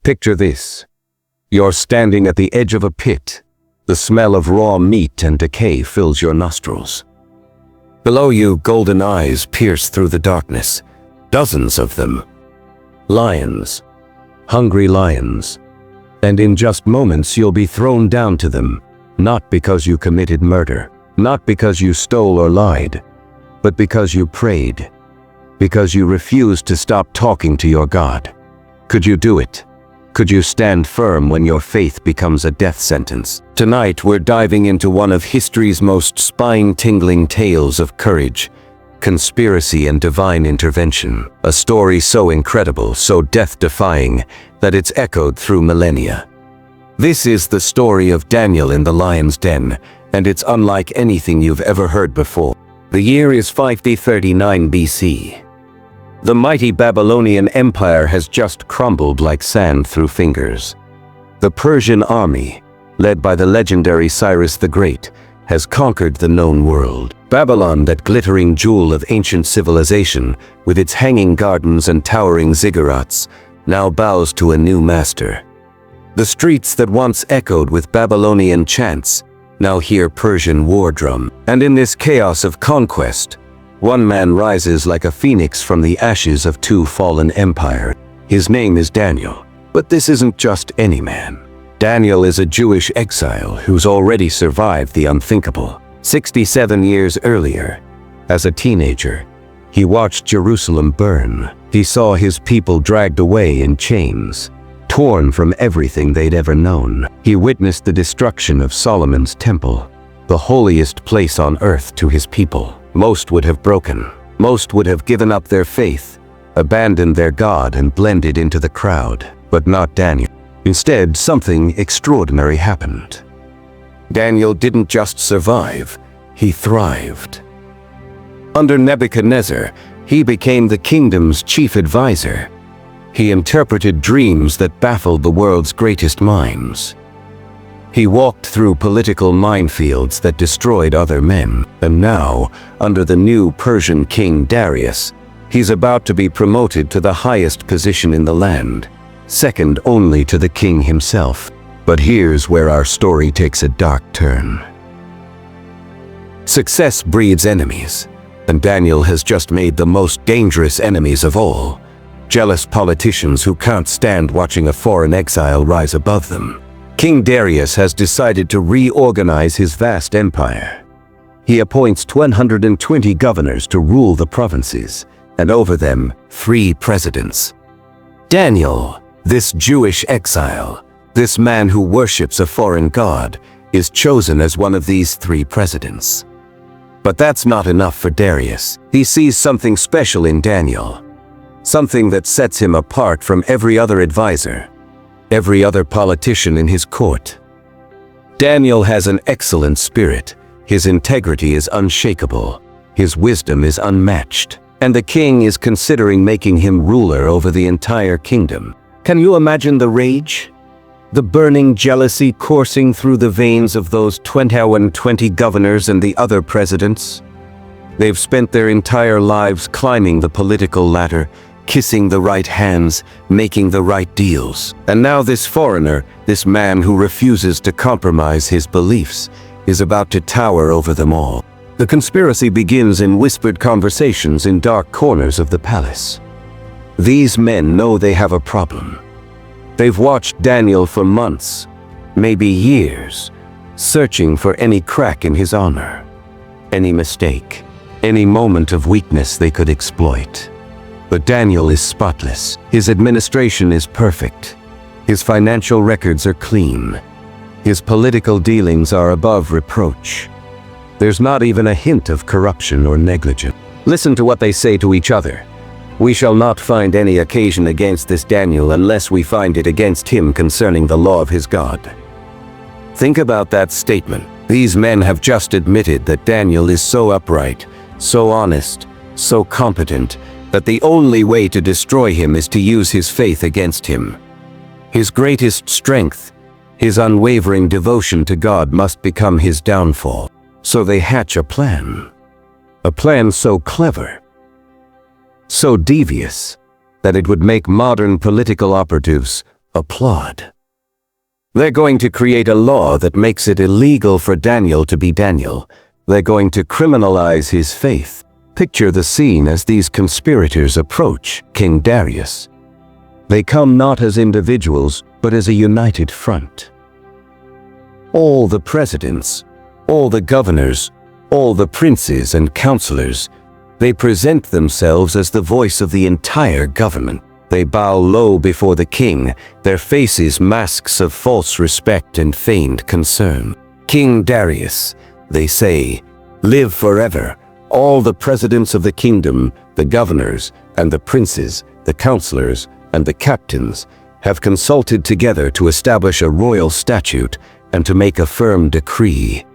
Picture this. You're standing at the edge of a pit. The smell of raw meat and decay fills your nostrils. Below you, golden eyes pierce through the darkness. Dozens of them. Lions. Hungry lions. And in just moments you'll be thrown down to them, not because you committed murder, not because you stole or lied, but because you prayed, because you refused to stop talking to your God. Could you do it? Could you stand firm when your faith becomes a death sentence? Tonight we're diving into one of history's most spine-tingling tales of courage, conspiracy, and divine intervention. A story so incredible, so death-defying, that it's echoed through millennia. This is the story of Daniel in the lion's den, and it's unlike anything you've ever heard before. The year is 539 BC. The mighty Babylonian Empire has just crumbled like sand through fingers. The Persian army, led by the legendary Cyrus the Great, has conquered the known world. Babylon, that glittering jewel of ancient civilization, with its hanging gardens and towering ziggurats, now bows to a new master. The streets that once echoed with Babylonian chants now hear Persian war drum. And in this chaos of conquest, one man rises like a phoenix from the ashes of two fallen empires. His name is Daniel. But this isn't just any man. Daniel is a Jewish exile who's already survived the unthinkable. 67 years earlier, as a teenager, he watched Jerusalem burn. He saw his people dragged away in chains, torn from everything they'd ever known. He witnessed the destruction of Solomon's temple, the holiest place on earth to his people. Most would have broken. Most would have given up their faith, abandoned their God, and blended into the crowd. But not Daniel. Instead, something extraordinary happened. Daniel didn't just survive, he thrived. Under Nebuchadnezzar, he became the kingdom's chief advisor. He interpreted dreams that baffled the world's greatest minds. He walked through political minefields that destroyed other men. And now, under the new Persian king Darius, he's about to be promoted to the highest position in the land, second only to the king himself. But here's where our story takes a dark turn. Success breeds enemies, and Daniel has just made the most dangerous enemies of all: jealous politicians who can't stand watching a foreign exile rise above them. King Darius has decided to reorganize his vast empire. He appoints 120 governors to rule the provinces, and over them, 3 presidents. Daniel, this Jewish exile, this man who worships a foreign god, is chosen as one of these 3 presidents. But that's not enough for Darius. He sees something special in Daniel, something that sets him apart from every other advisor, every other politician in his court. Daniel has an excellent spirit. His integrity is unshakable. His wisdom is unmatched. And the king is considering making him ruler over the entire kingdom. Can you imagine the rage? The burning jealousy coursing through the veins of those 20 governors and the other presidents? They've spent their entire lives climbing the political ladder, kissing the right hands, making the right deals. And now this foreigner, this man who refuses to compromise his beliefs, is about to tower over them all. The conspiracy begins in whispered conversations in dark corners of the palace. These men know they have a problem. They've watched Daniel for months, maybe years, searching for any crack in his honor, any mistake, any moment of weakness they could exploit. But Daniel is spotless. His administration is perfect. His financial records are clean. His political dealings are above reproach. There's not even a hint of corruption or negligence. Listen to what they say to each other. We shall not find any occasion against this Daniel unless we find it against him concerning the law of his God. Think about that statement. These men have just admitted that Daniel is so upright, so honest, so competent, that the only way to destroy him is to use his faith against him. His greatest strength, his unwavering devotion to God, must become his downfall. So they hatch a plan so clever, so devious, that it would make modern political operatives applaud. They're going to create a law that makes it illegal for Daniel to be Daniel. They're going to criminalize his faith. Picture the scene as these conspirators approach King Darius. They come not as individuals, but as a united front. All the presidents, all the governors, all the princes and counselors, they present themselves as the voice of the entire government. They bow low before the king, their faces masks of false respect and feigned concern. King Darius, they say, live forever. All the presidents of the kingdom, the governors and the princes, the counselors and the captains have consulted together to establish a royal statute and to make a firm decree.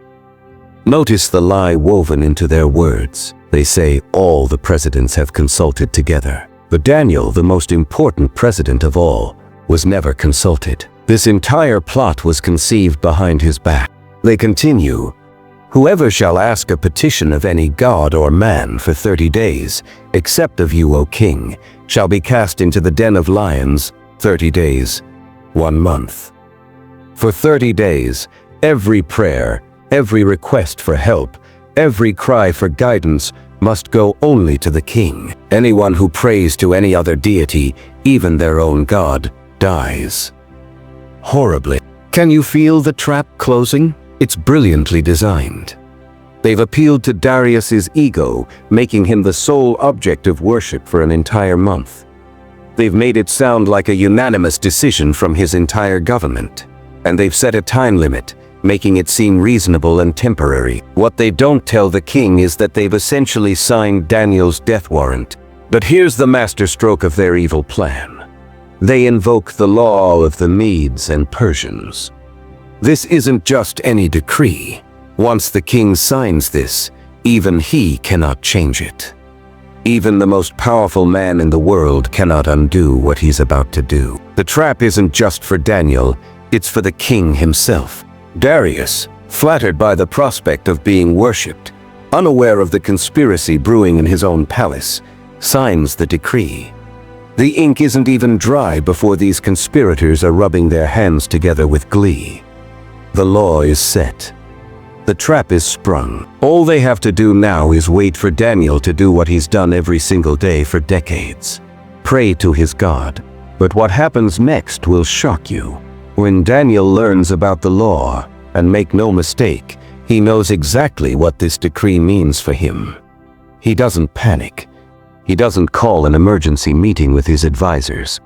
Notice the lie woven into their words. They say all the presidents have consulted together. But Daniel, the most important president of all, was never consulted. This entire plot was conceived behind his back. They continue, whoever shall ask a petition of any god or man for 30 days, except of you, O king, shall be cast into the den of lions 30 days, 1 month. For 30 days, every prayer, every request for help, every cry for guidance must go only to the king. Anyone who prays to any other deity, even their own god, dies. Horribly. Can you feel the trap closing? It's brilliantly designed. They've appealed to Darius's ego, making him the sole object of worship for an entire month. They've made it sound like a unanimous decision from his entire government. And they've set a time limit, making it seem reasonable and temporary. What they don't tell the king is that they've essentially signed Daniel's death warrant. But here's the masterstroke of their evil plan. They invoke the law of the Medes and Persians. This isn't just any decree. Once the king signs this, even he cannot change it. Even the most powerful man in the world cannot undo what he's about to do. The trap isn't just for Daniel, it's for the king himself. Darius, flattered by the prospect of being worshipped, unaware of the conspiracy brewing in his own palace, signs the decree. The ink isn't even dry before these conspirators are rubbing their hands together with glee. The law is set. The trap is sprung. All they have to do now is wait for Daniel to do what he's done every single day for decades. Pray to his God. But what happens next will shock you. When Daniel learns about the law, and make no mistake, he knows exactly what this decree means for him. He doesn't panic. He doesn't call an emergency meeting with his advisors.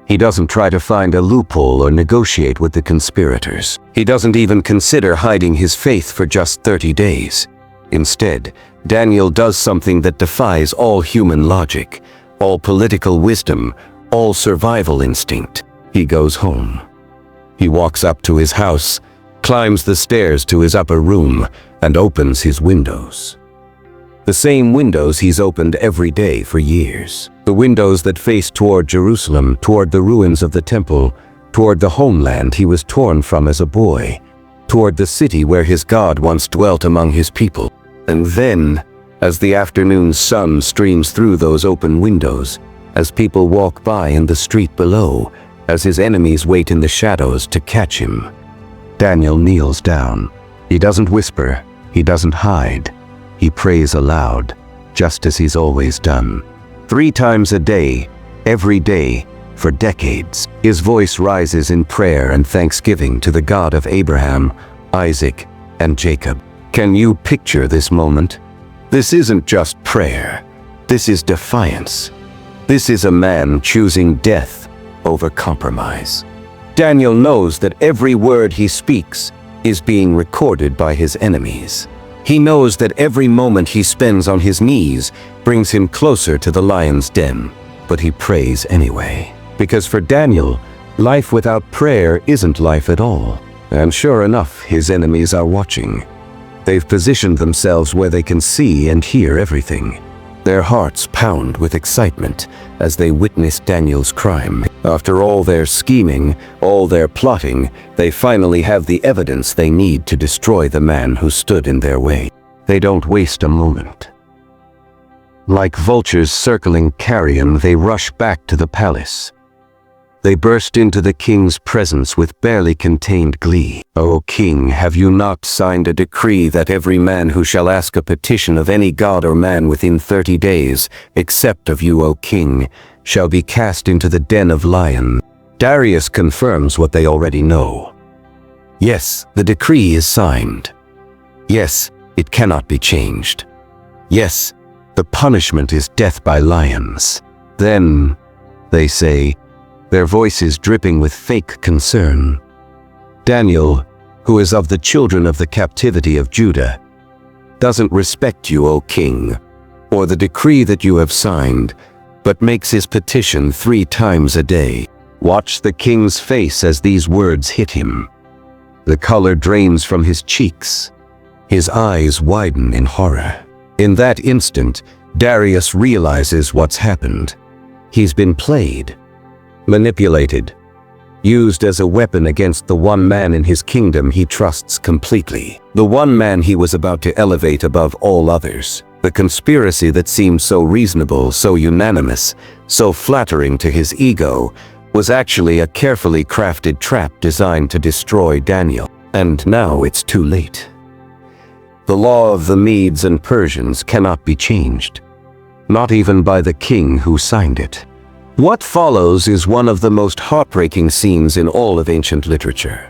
He doesn't try to find a loophole or negotiate with the conspirators. He doesn't even consider hiding his faith for just 30 days. Instead, Daniel does something that defies all human logic, all political wisdom, all survival instinct. He goes home. He walks up to his house, climbs the stairs to his upper room, and opens his windows. The same windows he's opened every day for years. The windows that face toward Jerusalem, toward the ruins of the temple, toward the homeland he was torn from as a boy, toward the city where his God once dwelt among his people. And then, as the afternoon sun streams through those open windows, as people walk by in the street below, as his enemies wait in the shadows to catch him, Daniel kneels down. He doesn't whisper, he doesn't hide. He prays aloud, just as he's always done. 3 times a day, every day, for decades, his voice rises in prayer and thanksgiving to the God of Abraham, Isaac, and Jacob. Can you picture this moment? This isn't just prayer. This is defiance. This is a man choosing death over compromise. Daniel knows that every word he speaks is being recorded by his enemies. He knows that every moment he spends on his knees brings him closer to the lion's den, but he prays anyway. Because for Daniel, life without prayer isn't life at all. And sure enough, his enemies are watching. They've positioned themselves where they can see and hear everything. Their hearts pound with excitement as they witness Daniel's crime. After all their scheming, all their plotting, they finally have the evidence they need to destroy the man who stood in their way. They don't waste a moment. Like vultures circling carrion, they rush back to the palace. They burst into the king's presence with barely contained glee. "O king, have you not signed a decree that every man who shall ask a petition of any god or man within 30 days, except of you, O king, shall be cast into the den of lions?" Darius confirms what they already know. Yes, the decree is signed. Yes, it cannot be changed. Yes, the punishment is death by lions. Then, they say, their voices dripping with fake concern, "Daniel, who is of the children of the captivity of Judah, doesn't respect you, O king, or the decree that you have signed, but makes his petition 3 times a day." Watch the king's face as these words hit him. The color drains from his cheeks. His eyes widen in horror. In that instant, Darius realizes what's happened. He's been played, manipulated, used as a weapon against the one man in his kingdom he trusts completely. The one man he was about to elevate above all others. The conspiracy that seemed so reasonable, so unanimous, so flattering to his ego, was actually a carefully crafted trap designed to destroy Daniel. And now it's too late. The law of the Medes and Persians cannot be changed, not even by the king who signed it. What follows is one of the most heartbreaking scenes in all of ancient literature.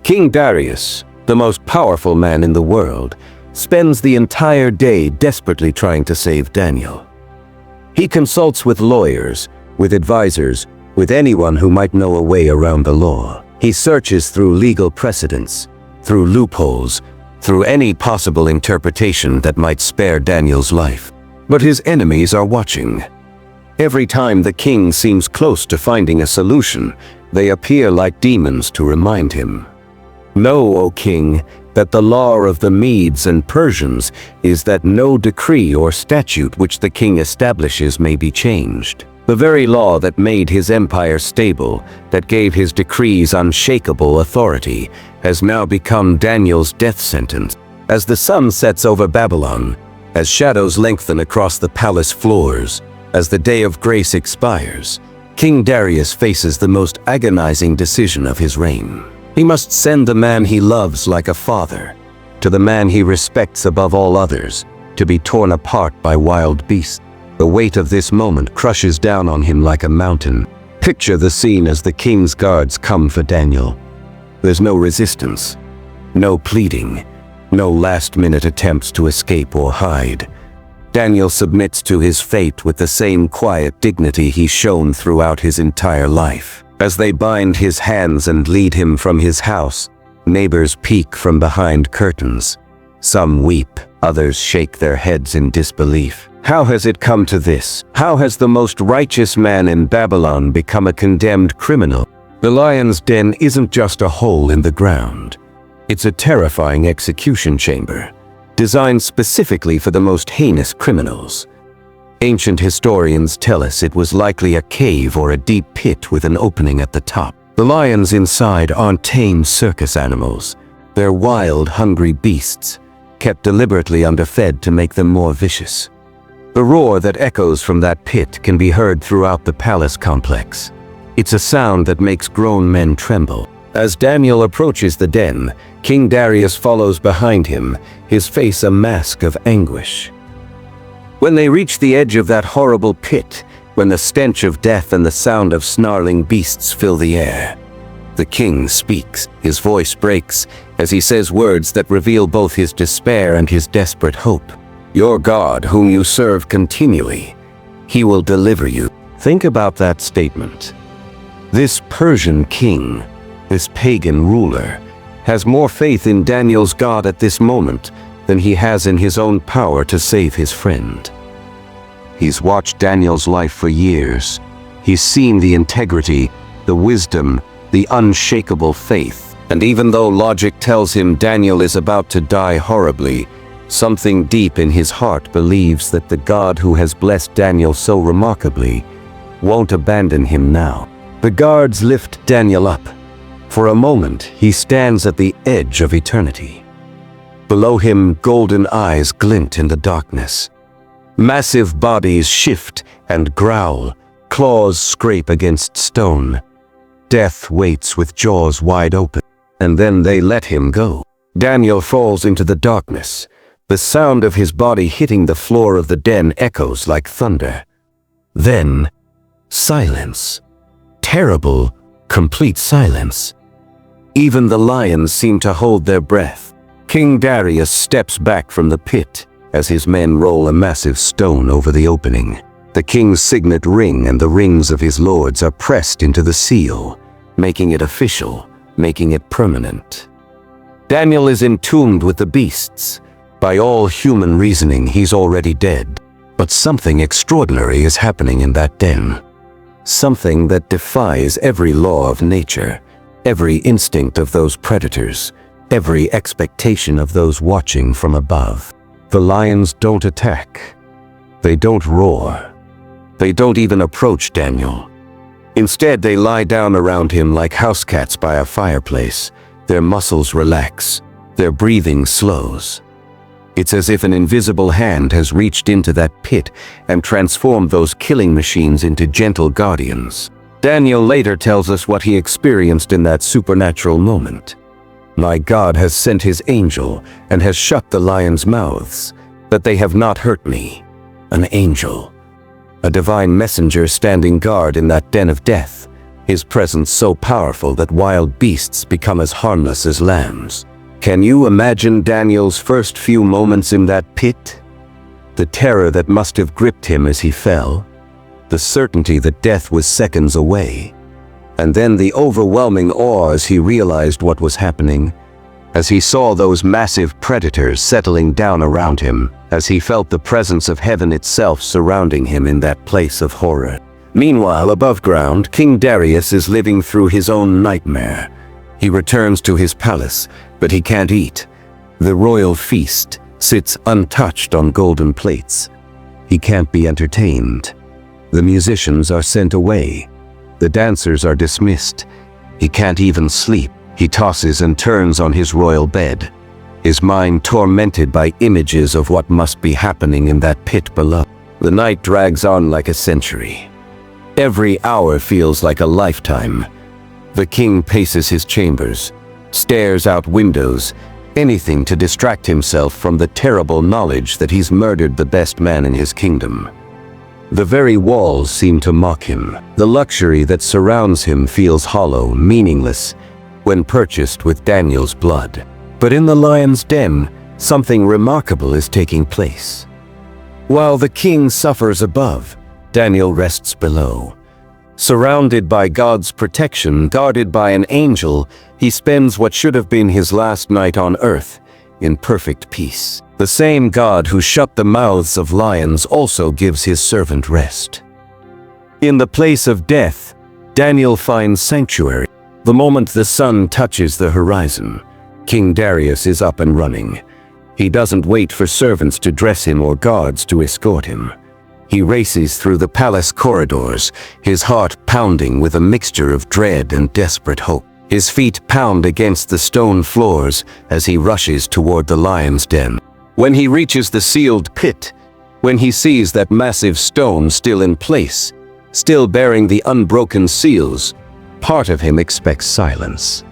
King Darius, the most powerful man in the world, spends the entire day desperately trying to save Daniel. He consults with lawyers, with advisors, with anyone who might know a way around the law. He searches through legal precedents, through loopholes, through any possible interpretation that might spare Daniel's life. But his enemies are watching. Every time the king seems close to finding a solution, they appear like demons to remind him. "Know, O king, that the law of the Medes and Persians is that no decree or statute which the king establishes may be changed." The very law that made his empire stable, that gave his decrees unshakable authority, has now become Daniel's death sentence. As the sun sets over Babylon, as shadows lengthen across the palace floors, as the day of grace expires, King Darius faces the most agonizing decision of his reign. He must send the man he loves like a father to the man he respects above all others, to be torn apart by wild beasts. The weight of this moment crushes down on him like a mountain. Picture the scene as the king's guards come for Daniel. There's no resistance, no pleading, no last-minute attempts to escape or hide. Daniel submits to his fate with the same quiet dignity he's shown throughout his entire life. As they bind his hands and lead him from his house, neighbors peek from behind curtains. Some weep, others shake their heads in disbelief. How has it come to this? How has the most righteous man in Babylon become a condemned criminal? The lion's den isn't just a hole in the ground. It's a terrifying execution chamber, designed specifically for the most heinous criminals. Ancient historians tell us it was likely a cave or a deep pit with an opening at the top. The lions inside aren't tame circus animals. They're wild, hungry beasts, kept deliberately underfed to make them more vicious. The roar that echoes from that pit can be heard throughout the palace complex. It's a sound that makes grown men tremble. As Daniel approaches the den, King Darius follows behind him, his face a mask of anguish. When they reach the edge of that horrible pit, when the stench of death and the sound of snarling beasts fill the air, the king speaks. His voice breaks as he says words that reveal both his despair and his desperate hope. "Your God, whom you serve continually, he will deliver you." Think about that statement. This Persian king, this pagan ruler, has more faith in Daniel's God at this moment than he has in his own power to save his friend. He's watched Daniel's life for years. He's seen the integrity, the wisdom, the unshakable faith. And even though logic tells him Daniel is about to die horribly, something deep in his heart believes that the God who has blessed Daniel so remarkably won't abandon him now. The guards lift Daniel up. For a moment, he stands at the edge of eternity. Below him, golden eyes glint in the darkness. Massive bodies shift and growl, claws scrape against stone. Death waits with jaws wide open, and then they let him go. Daniel falls into the darkness. The sound of his body hitting the floor of the den echoes like thunder. Then, silence. Terrible, complete silence. Even the lions seem to hold their breath. King Darius steps back from the pit as his men roll a massive stone over the opening. The king's signet ring and the rings of his lords are pressed into the seal, making it official, making it permanent. Daniel is entombed with the beasts. By all human reasoning, he's already dead. But something extraordinary is happening in that den. Something that defies every law of nature, every instinct of those predators, every expectation of those watching from above. The lions don't attack. They don't roar. They don't even approach Daniel. Instead, they lie down around him like house cats by a fireplace. Their muscles relax. Their breathing slows. It's as if an invisible hand has reached into that pit and transformed those killing machines into gentle guardians. Daniel later tells us what he experienced in that supernatural moment. My God has sent his angel and has shut the lions' mouths, that they have not hurt me. An angel. A divine messenger standing guard in that den of death, his presence so powerful that wild beasts become as harmless as lambs. Can you imagine Daniel's first few moments in that pit? The terror that must have gripped him as he fell, the certainty that death was seconds away, and then the overwhelming awe as he realized what was happening, as he saw those massive predators settling down around him, as he felt the presence of heaven itself surrounding him in that place of horror. Meanwhile, above ground, King Darius is living through his own nightmare. He returns to his palace, but he can't eat. The royal feast sits untouched on golden plates. He can't be entertained. The musicians are sent away. The dancers are dismissed. He can't even sleep. He tosses and turns on his royal bed, his mind tormented by images of what must be happening in that pit below. The night drags on like a century. Every hour feels like a lifetime. The king paces his chambers, stares out windows, anything to distract himself from the terrible knowledge that he's murdered the best man in his kingdom. The very walls seem to mock him. The luxury that surrounds him feels hollow, meaningless, when purchased with Daniel's blood. But in the lion's den, something remarkable is taking place. While the king suffers above, Daniel rests below. Surrounded by God's protection, guarded by an angel, he spends what should have been his last night on earth in perfect peace. The same God who shut the mouths of lions also gives his servant rest. In the place of death, Daniel finds sanctuary. The moment the sun touches the horizon, King Darius is up and running. He doesn't wait for servants to dress him or guards to escort him. He races through the palace corridors, his heart pounding with a mixture of dread and desperate hope. His feet pound against the stone floors as he rushes toward the lion's den. When he reaches the sealed pit, when he sees that massive stone still in place, still bearing the unbroken seals, part of him expects silence.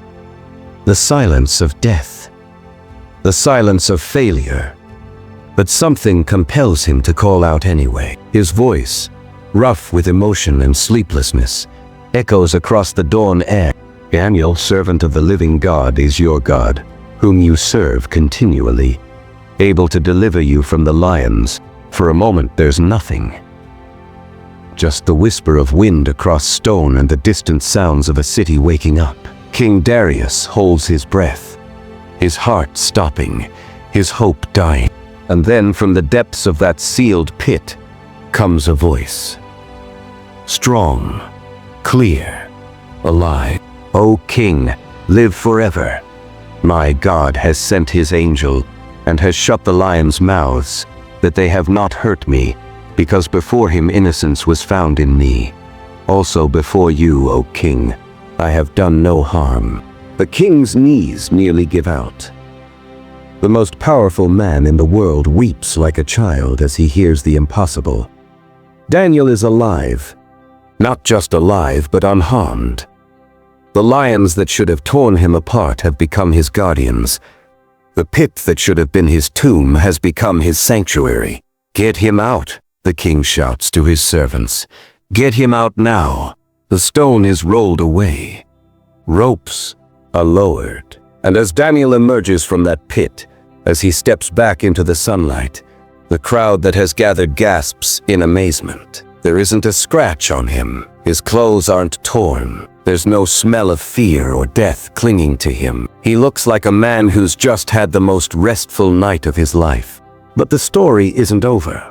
The silence of death. The silence of failure. But something compels him to call out anyway. His voice, rough with emotion and sleeplessness, echoes across the dawn air. Daniel, servant of the living God, is your God, whom you serve continually, able to deliver you from the lions. For a moment there's nothing. Just the whisper of wind across stone and the distant sounds of a city waking up. King Darius holds his breath, his heart stopping, his hope dying. And then from the depths of that sealed pit comes a voice. Strong, clear, alive. O King, live forever. My God has sent his angel and has shut the lions' mouths, that they have not hurt me, because before him innocence was found in me. Also before you, O King, I have done no harm. The king's knees nearly give out. The most powerful man in the world weeps like a child as he hears the impossible. Daniel is alive. not just alive but unharmed. The lions that should have torn him apart have become his guardians. The pit that should have been his tomb has become his sanctuary. "Get him out," the king shouts to his servants. "Get him out now." The stone is rolled away. Ropes are lowered. And as Daniel emerges from that pit, as he steps back into the sunlight, the crowd that has gathered gasps in amazement. There isn't a scratch on him. His clothes aren't torn. There's no smell of fear or death clinging to him. He looks like a man who's just had the most restful night of his life. But the story isn't over.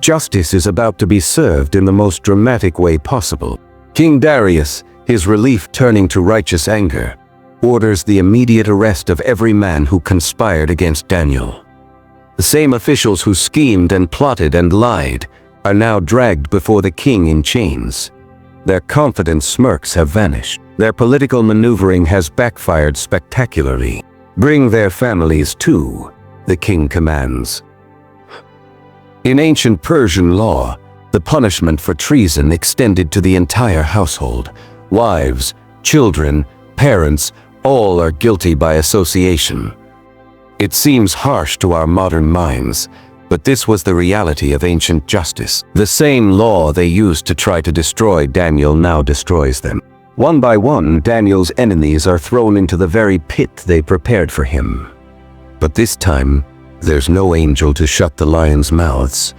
Justice is about to be served in the most dramatic way possible. King Darius, his relief turning to righteous anger, orders the immediate arrest of every man who conspired against Daniel. The same officials who schemed and plotted and lied are now dragged before the king in chains. Their confident smirks have vanished. Their political maneuvering has backfired spectacularly. "Bring their families too," the king commands. In ancient Persian law, the punishment for treason extended to the entire household. Wives, children, parents, all are guilty by association. It seems harsh to our modern minds, but this was the reality of ancient justice. The same law they used to try to destroy Daniel now destroys them. One by one, Daniel's enemies are thrown into the very pit they prepared for him. But this time, there's no angel to shut the lions' mouths.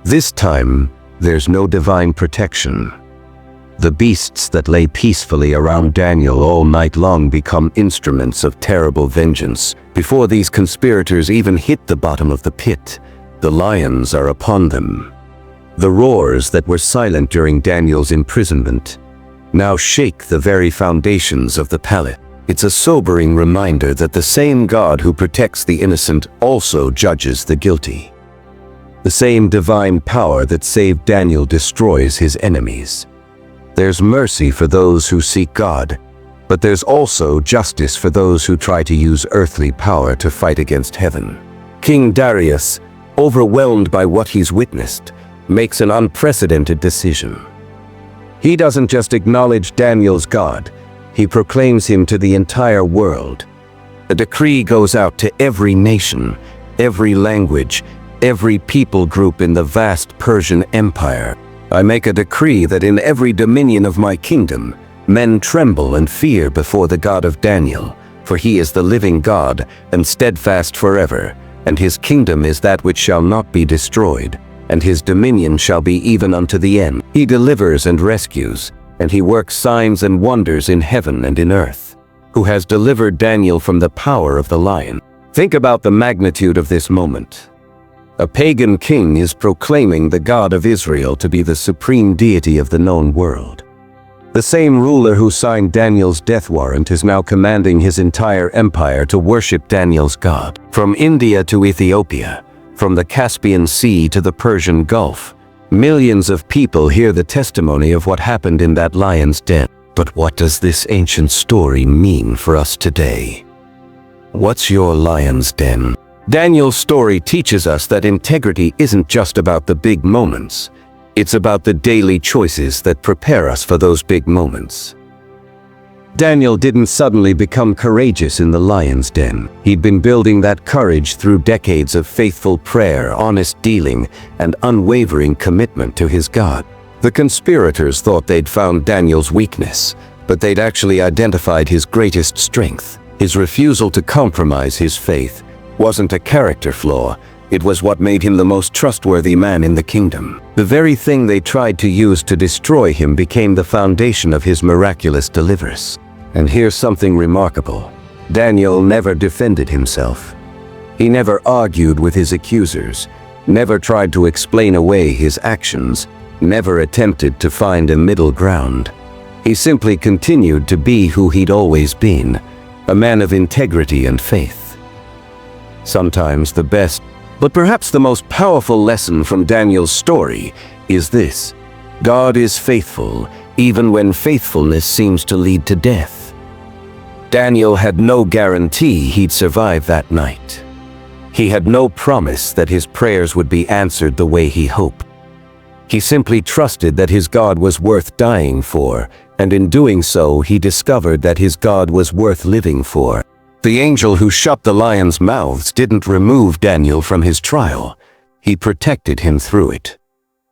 This time, there's no divine protection. The beasts that lay peacefully around Daniel all night long become instruments of terrible vengeance. Before these conspirators even hit the bottom of the pit, the lions are upon them. The roars that were silent during Daniel's imprisonment now shake the very foundations of the palace. It's a sobering reminder that the same God who protects the innocent also judges the guilty. The same divine power that saved Daniel destroys his enemies. There's mercy for those who seek God, but there's also justice for those who try to use earthly power to fight against heaven. King Darius, overwhelmed by what he's witnessed, makes an unprecedented decision. He doesn't just acknowledge Daniel's God, he proclaims him to the entire world. A decree goes out to every nation, every language, every people group in the vast Persian Empire. "I make a decree that in every dominion of my kingdom, men tremble and fear before the God of Daniel, for he is the living God and steadfast forever, and his kingdom is that which shall not be destroyed, and his dominion shall be even unto the end. He delivers and rescues, and he works signs and wonders in heaven and in earth, who has delivered Daniel from the power of the lion." Think about the magnitude of this moment. A pagan king is proclaiming the God of Israel to be the supreme deity of the known world. The same ruler who signed Daniel's death warrant is now commanding his entire empire to worship Daniel's God. From India to Ethiopia, from the Caspian Sea to the Persian Gulf, millions of people hear the testimony of what happened in that lion's den. But what does this ancient story mean for us today? What's your lion's den? Daniel's story teaches us that integrity isn't just about the big moments. It's about the daily choices that prepare us for those big moments. Daniel didn't suddenly become courageous in the lion's den. He'd been building that courage through decades of faithful prayer, honest dealing, and unwavering commitment to his God. The conspirators thought they'd found Daniel's weakness, but they'd actually identified his greatest strength. His refusal to compromise his faith wasn't a character flaw, it was what made him the most trustworthy man in the kingdom. The very thing they tried to use to destroy him became the foundation of his miraculous deliverance. And here's something remarkable. Daniel never defended himself. He never argued with his accusers, never tried to explain away his actions, never attempted to find a middle ground. He simply continued to be who he'd always been, a man of integrity and faith. Sometimes the best, but perhaps the most powerful lesson from Daniel's story is this: God is faithful, even when faithfulness seems to lead to death. Daniel had no guarantee he'd survive that night. He had no promise that his prayers would be answered the way he hoped. He simply trusted that his God was worth dying for, and in doing so he discovered that his God was worth living for. The angel who shut the lions' mouths didn't remove Daniel from his trial. He protected him through it.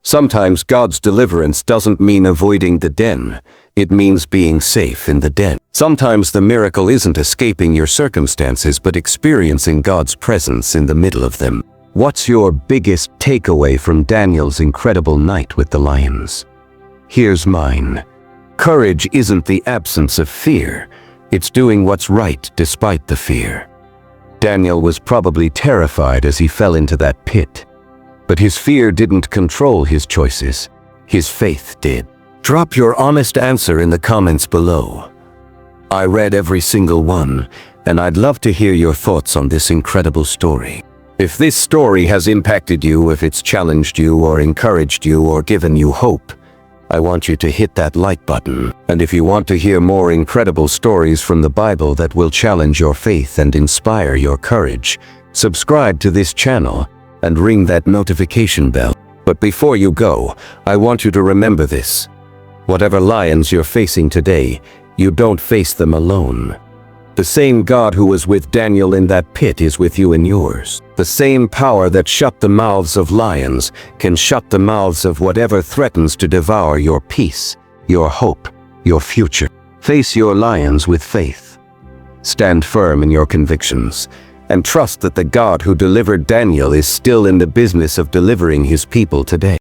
Sometimes God's deliverance doesn't mean avoiding the den. It means being safe in the den. Sometimes the miracle isn't escaping your circumstances but experiencing God's presence in the middle of them. What's your biggest takeaway from Daniel's incredible night with the lions? Here's mine. Courage isn't the absence of fear. It's doing what's right despite the fear. Daniel was probably terrified as he fell into that pit. But his fear didn't control his choices. His faith did. Drop your honest answer in the comments below. I read every single one, and I'd love to hear your thoughts on this incredible story. If this story has impacted you, if it's challenged you or encouraged you or given you hope, I want you to hit that like button. And if you want to hear more incredible stories from the Bible that will challenge your faith and inspire your courage, subscribe to this channel and ring that notification bell. But before you go, I want you to remember this. Whatever lions you're facing today, you don't face them alone. The same God who was with Daniel in that pit is with you in yours. The same power that shut the mouths of lions can shut the mouths of whatever threatens to devour your peace, your hope, your future. Face your lions with faith. Stand firm in your convictions, and trust that the God who delivered Daniel is still in the business of delivering his people today.